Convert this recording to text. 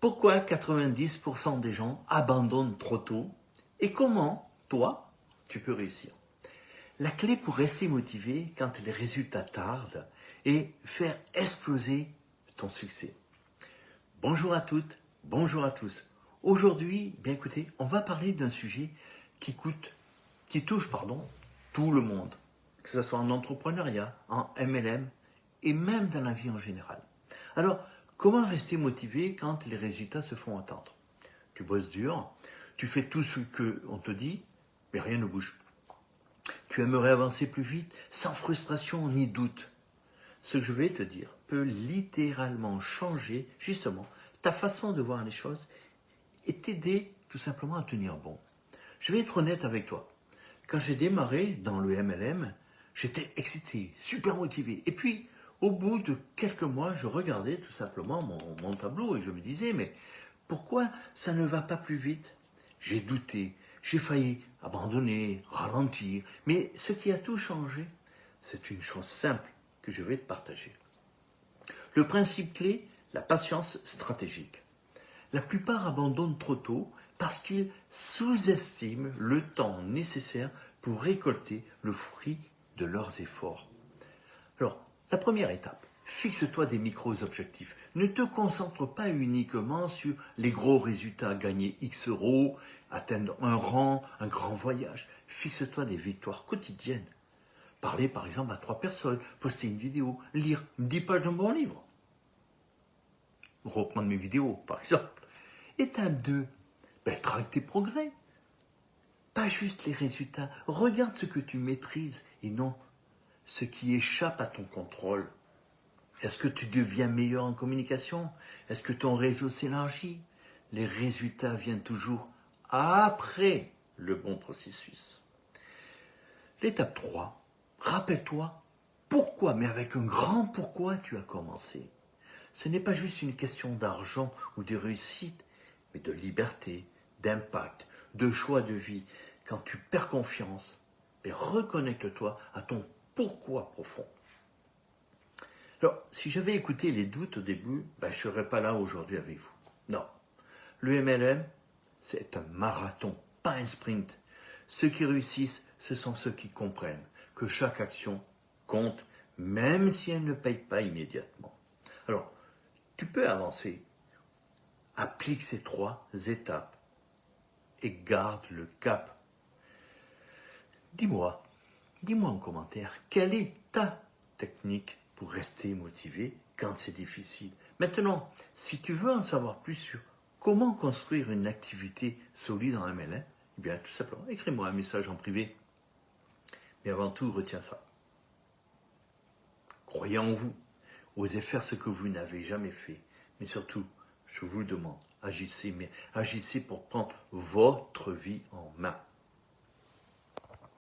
Pourquoi 90% des gens abandonnent trop tôt et comment, toi, tu peux réussir? La clé pour rester motivé quand les résultats tardent est faire exploser ton succès. Bonjour à toutes, bonjour à tous. Aujourd'hui, bien écoutez, on va parler d'un sujet qui touche tout le monde, que ce soit en entrepreneuriat, en MLM et même dans la vie en général. Alors, comment rester motivé quand les résultats se font attendre? Tu bosses dur, tu fais tout ce qu'on te dit, mais rien ne bouge. Tu aimerais avancer plus vite, sans frustration ni doute. Ce que je vais te dire peut littéralement changer justement ta façon de voir les choses et t'aider tout simplement à tenir bon. Je vais être honnête avec toi. Quand j'ai démarré dans le MLM, j'étais excité, super motivé. Et puis, au bout de quelques mois, je regardais tout simplement mon tableau et je me disais, mais pourquoi ça ne va pas plus vite? J'ai douté, j'ai failli abandonner, ralentir. Mais ce qui a tout changé, c'est une chose simple que je vais te partager. Le principe clé, la patience stratégique. La plupart abandonnent trop tôt parce qu'ils sous-estiment le temps nécessaire pour récolter le fruit de leurs efforts. Alors, la première étape, fixe-toi des micro-objectifs. Ne te concentre pas uniquement sur les gros résultats, gagner X euros, atteindre un rang, un grand voyage. Fixe-toi des victoires quotidiennes. Parler par exemple à 3 personnes, poster une vidéo, lire 10 pages d'un bon livre. Reprendre mes vidéos par exemple. Étape 2, traque tes progrès. Pas juste les résultats. Regarde ce que tu maîtrises et non ce qui échappe à ton contrôle. Est-ce que tu deviens meilleur en communication? Est-ce que ton réseau s'élargit? Les résultats viennent toujours après le bon processus. L'étape 3, rappelle-toi pourquoi, mais avec un grand pourquoi tu as commencé. Ce n'est pas juste une question d'argent ou de réussite, mais de liberté, d'impact, de choix de vie. Quand tu perds confiance, reconnecte-toi à ton pourquoi profond. Alors, si j'avais écouté les doutes au début, je ne serais pas là aujourd'hui avec vous. Non. Le MLM, c'est un marathon, pas un sprint. Ceux qui réussissent, ce sont ceux qui comprennent que chaque action compte, même si elle ne paye pas immédiatement. Alors, tu peux avancer. Applique ces 3 étapes et garde le cap. Dis-moi en commentaire, quelle est ta technique pour rester motivé quand c'est difficile? Maintenant, si tu veux en savoir plus sur comment construire une activité solide en MLM, tout simplement, écris-moi un message en privé. Mais avant tout, retiens ça. Croyez en vous. Osez faire ce que vous n'avez jamais fait. Mais surtout, je vous le demande, agissez pour prendre votre vie en main.